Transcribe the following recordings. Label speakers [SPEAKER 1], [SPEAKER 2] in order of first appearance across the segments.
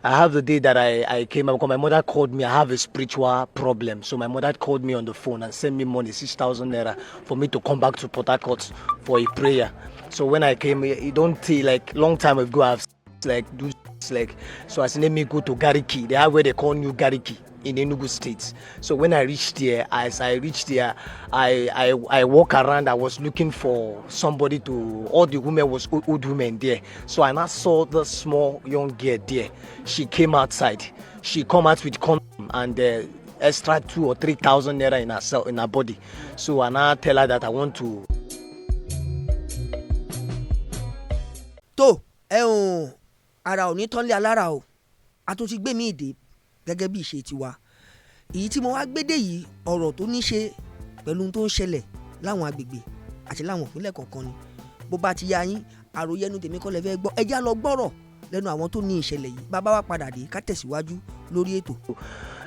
[SPEAKER 1] I have the day that I came up because my mother called me. I have a spiritual problem. So my mother called me on the phone and sent me money, 6,000 naira, for me to come back to Port Harcourt for a prayer. So when I came, you don't see, like, long time ago, I've like do like, so as let me go to Gariki. They have where they call New Gariki in Enugu State. So when I reached there, as I reached there, I walk around. I was looking for somebody to. All the women was old women there. So I now saw the small young girl there. She came outside. She come out with condom and extra 2,000 or 3,000 naira in her body. So I now tell her that I want to.
[SPEAKER 2] tó ara ò ní tán lé alára o a tún ti gbé mi ìdè gẹ́gẹ́ bí ìṣe tiwa èyí tí mo wá gbédè yìí ọ̀rọ̀ tó ní ṣe pẹ̀lú ohun tó ń ṣẹlẹ̀ láwọn agbègbè àti láwọn ìpínlẹ̀ kọ̀ọ̀kan ni bó bá ti yá yín àròyé ẹnu tèmi kọ́ lẹ fẹ́ gbọ́ ẹ já lọ gbọ́rọ̀ lẹ́nu àwọn tó ní ìṣẹ̀lẹ̀ yìí bàbá wa padà dé ká tẹ̀síwájú lórí ètò.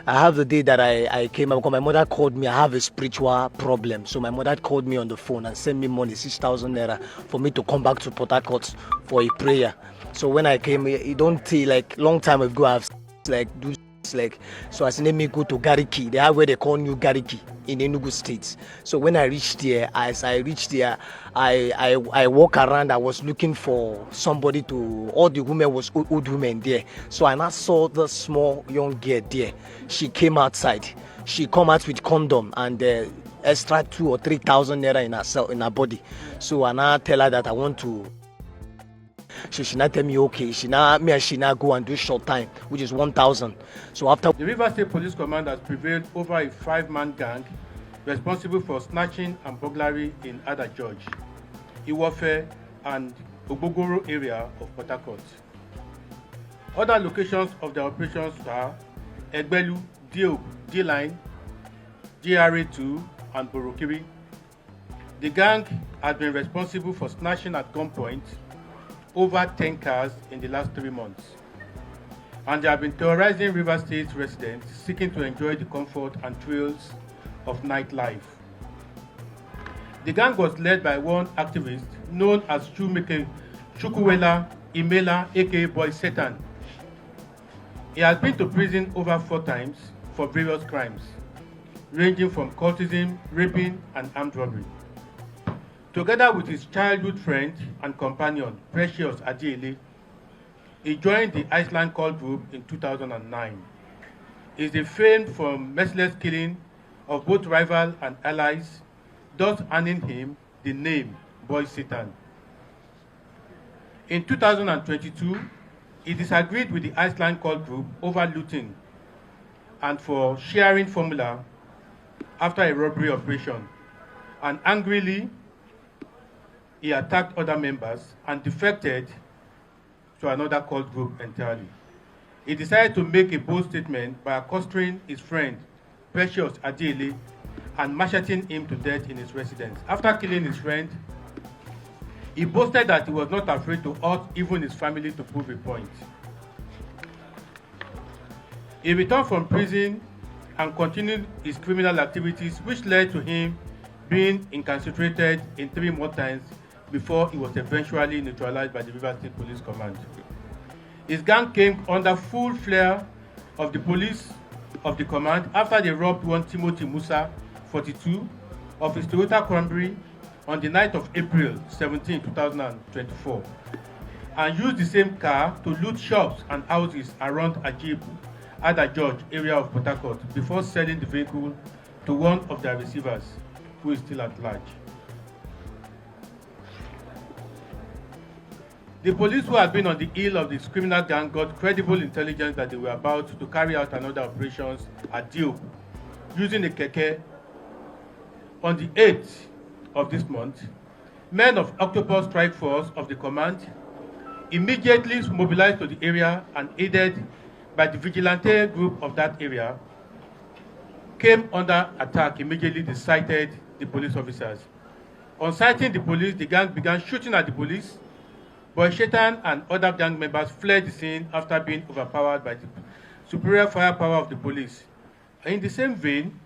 [SPEAKER 1] I have the day that I came up because my mother called me. I have a spiritual problem. So my mother called me on the phone and sent me money, 6,000 naira, for me to come back to Port Harcourt for a prayer. So when I came, you don't see, like, long time ago, I've like do like, so as let me go to Gariki. They have where they call New Gariki in Enugu State. So when I reached there, as I reached there, I walk around. I was looking for somebody to. All the women was old women there. So I now saw the small young girl there. She came outside. She come out with condom and extra 2,000 or 3,000 naira in her body. So I now tell her that I want to. She now tell me okay. She now go and do short time, which is 1,000. So after
[SPEAKER 3] the Rivers State Police Command has prevailed over a 5-man gang responsible for snatching and burglary in Ada George, Iwofe, and Ogbogoro area of Port Harcourt. Other locations of their operations are Egbelu, D-Line, GRA2, and Borokiri. The gang has been responsible for snatching at gunpoint over 10 cars in the last 3 months, and they have been terrorizing Rivers State residents seeking to enjoy the comfort and thrills of nightlife. The gang was led by one activist known as Chukwuela Imela, aka Boy Satan. He has been to prison over 4 times for various crimes, ranging from cultism, raping, and armed robbery. Together with his childhood friend and companion, Precious Adiele, he joined the Iceland Call Group in 2009. He is famed for merciless killing of both rival and allies, thus earning him the name Boy Satan. In 2022, he disagreed with the Iceland Call Group over looting and for sharing formula after a robbery operation, and angrily he attacked other members and defected to another cult group entirely. He decided to make a bold statement by accosting his friend, Precious Adiele, and macheting him to death in his residence. After killing his friend, he boasted that he was not afraid to hurt even his family to prove a point. He returned from prison and continued his criminal activities, which led to him being incarcerated in 3 more times before he was eventually neutralized by the Rivers State Police Command. His gang came under full flare of the police of the command after they robbed one Timothy Musa, 42, of his Toyota Camry on the night of April 17, 2024, and used the same car to loot shops and houses around Ada George area of Port Harcourt before selling the vehicle to one of their receivers, who is still at large. The police who had been on the heel of this criminal gang got credible intelligence that they were about to carry out another operations at Diop using a keke. On the 8th of this month, men of Octopus Strike Force of the command immediately mobilized to the area and aided by the vigilante group of that area came under attack immediately they sighted the police officers. On sighting the police, the gang began shooting at the police. Boy Shaitan and other gang members fled the scene after being overpowered by the superior firepower of the police. In the same vein,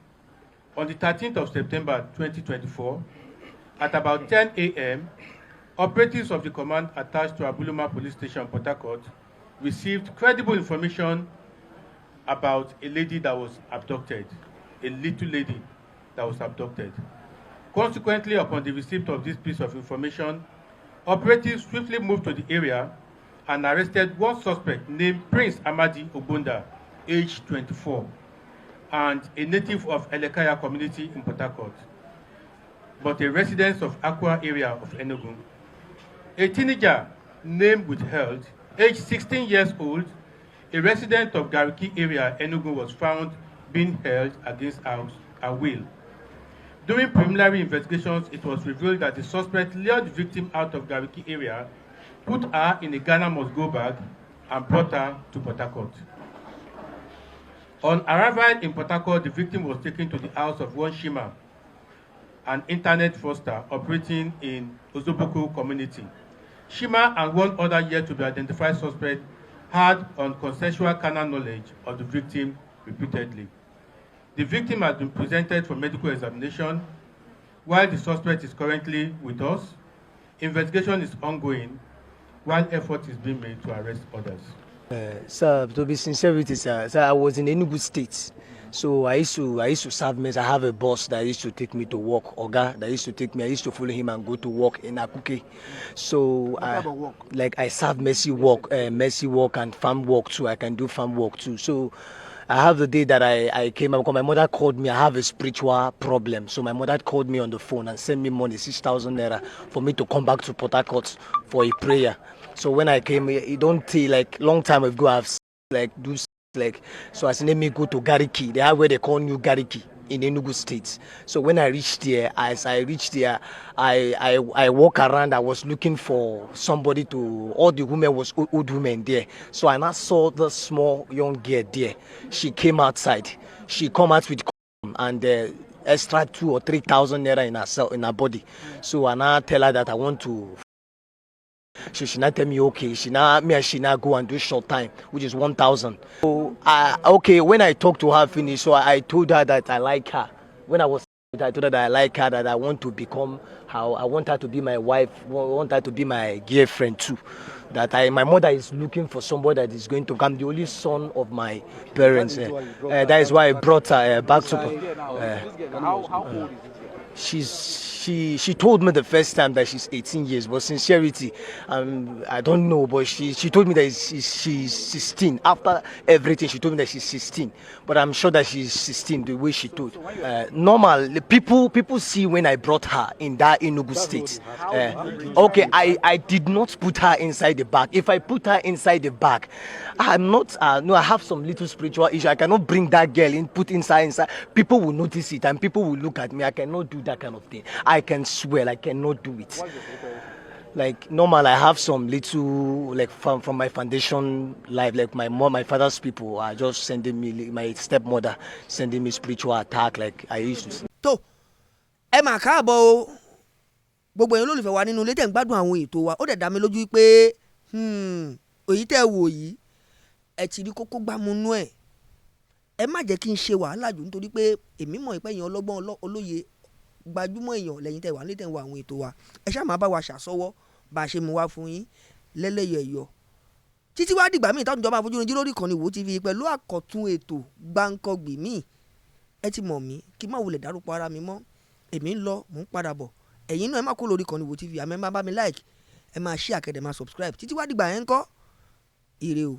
[SPEAKER 3] on the 13th of September 2024, at about 10 a.m., operatives of the command attached to Abuluma Police Station, Port Harcourt, received credible information about a lady that was abducted, a little lady that was abducted. Consequently, upon the receipt of this piece of information, operatives swiftly moved to the area and arrested one suspect named Prince Amadi Ogbonda, aged 24, and a native of Elekaya community in Port Harcourt, but a resident of Akwa area of Enugu. A teenager named Withheld, aged 16 years old, a resident of Gariki area, Enugu, was found being held against her will. During preliminary investigations, it was revealed that the suspect lured the victim out of Gariki area, put her in a Ghana must-go bag, and brought her to Port Harcourt. On arrival in Port Harcourt, the victim was taken to the house of one Shima, an internet fraudster operating in Ozoboko community. Shima and one other yet to be identified suspect had consensual carnal knowledge of the victim repeatedly. The victim has been presented for medical examination, while the suspect is currently with us. Investigation is ongoing, while effort is being made to arrest others.
[SPEAKER 1] Sir, to be sincere with you, sir, I was in Enugu State. So I used to serve mess. I have a boss that used to take me to work, Oga, that used to take me. I used to follow him and go to work in Akuke. So I serve mercy work and farm work too. I can do farm work too. So I have the day that I came up because my mother called me. I have a spiritual problem. So my mother called me on the phone and sent me money, 6,000 naira, for me to come back to Port Harcourt for a prayer. So when I came, it don't take long time ago. I've so I said, let me go to Gariki. They have where they call New Gariki in Enugu State. So when I reached there, I walk around. I was looking for somebody to. All the women was old women there. So I now saw the small young girl there. She came outside. She come out with and extra 2,000 or 3,000 naira in her body. So I now tell her that I want to. She not tell me okay. She now go and do short time, which is 1,000. So okay, when I talked to her finish, so I told her that I like her. When I told her that I like her, that I want to become how I want her to be my wife, I want her to be my girlfriend too. That my mother is looking for somebody that is going to come, the only son of my parents. That is why I brought her back to.
[SPEAKER 4] How old is it?
[SPEAKER 1] She told me the first time that she's 18 years, but sincerity, I don't know, but she told me that she's 16. After everything, she told me that she's 16, but I'm sure that she's 16 the way she told. Normal, people see when I brought her in that Enugu State. Okay, I did not put her inside the bag. If I put her inside the bag, I'm not, no, I have some little spiritual issue. I cannot bring that girl in, put inside. People will notice it and people will look at me. I cannot do that kind of thing. I can swear I cannot do it. Like normal, I have some little like from my foundation life, like my mom, my father's people are just sending me, my stepmother sending me spiritual attack like I used to.
[SPEAKER 2] tó ẹ mà káàbọ̀ o gbogbo èèyàn olólùfẹ́ wa nínú ilé tẹ̀ ń gbádùn àwọn ètò wa ó dẹ̀ dá mi lójú pé òyì tẹ́ wò yìí ẹ ti rí kókó gbámúnú ẹ̀ ẹ má jẹ́ kí n ṣe wàhálà jù nítorí pé èmi mọ̀ ìpẹ́ èèyàn ọlọ́gbọ́n olóye gbajúmọ̀ èèyàn lẹ́yìn tẹ̀ wá nílé tẹ̀ ń wo àwọn ètò wa ẹ ṣáà máa bá wa ṣàsọwọ́ bá a ṣe mú wá fún yín lẹ́lẹ́yẹ̀yọ títí wá dìgbà míì táwọn ìjọba àfojúrin lórí ìkànnì Wo TV pẹ̀lú àkọ́tún ètò gbáǹkọ́gbì míì ẹ ti mọ̀ mí kí n má wulẹ̀ dárúkọ ara mi mọ́ èmi ń lọ mò ń padà bọ̀ ẹ̀yin náà ẹ má kó lórí ìkànnì Wo TV àmọ́ ẹ má bá mi like ẹ máa share àkẹ́dẹ̀ máa subscribe títí wá dìgbà yẹn ń kọ́ ire o.